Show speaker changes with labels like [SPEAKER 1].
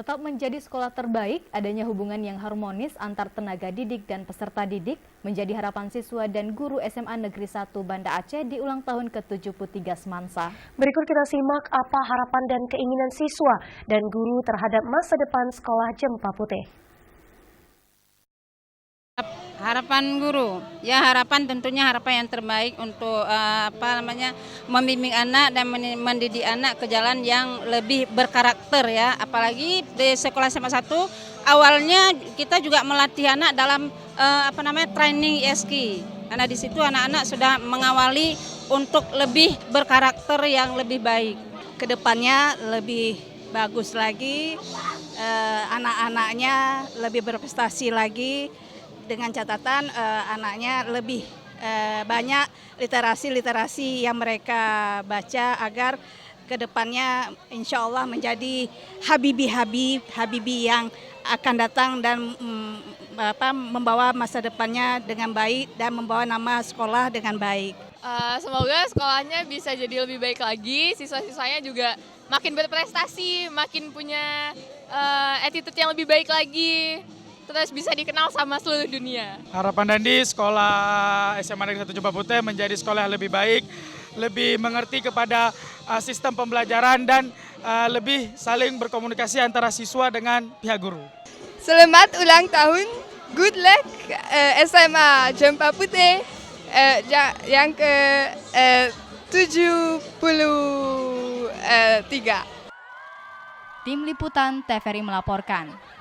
[SPEAKER 1] Tetap menjadi sekolah terbaik, adanya hubungan yang harmonis antar tenaga didik dan peserta didik menjadi harapan siswa dan guru SMA Negeri 1 Banda Aceh di ulang tahun ke-73 Semansa.
[SPEAKER 2] Berikut kita simak apa harapan dan keinginan siswa dan guru terhadap masa depan sekolah Jempa Putih.
[SPEAKER 3] Harapan guru, ya harapan tentunya harapan yang terbaik untuk membimbing anak dan mendidik anak ke jalan yang lebih berkarakter ya. Apalagi di sekolah SMA 1 awalnya kita juga melatih anak dalam training ISK. Karena di situ anak-anak sudah mengawali untuk lebih berkarakter yang lebih baik.
[SPEAKER 4] Kedepannya lebih bagus lagi, anak-anaknya lebih berprestasi lagi. Dengan catatan anaknya lebih banyak literasi yang mereka baca agar kedepannya insya Allah menjadi Habibi yang akan datang dan membawa masa depannya dengan baik dan membawa nama sekolah dengan baik.
[SPEAKER 5] Semoga sekolahnya bisa jadi lebih baik lagi, siswa-siswanya juga makin berprestasi, makin punya attitude yang lebih baik lagi. Terus bisa dikenal sama seluruh dunia.
[SPEAKER 6] Harapan Dandi sekolah SMA Negeri 1 Jempa Putih menjadi sekolah yang lebih baik, lebih mengerti kepada sistem pembelajaran dan lebih saling berkomunikasi antara siswa dengan pihak guru.
[SPEAKER 7] Selamat ulang tahun, good luck SMA Jempa Putih yang ke-73.
[SPEAKER 1] Tim Liputan TVRI melaporkan.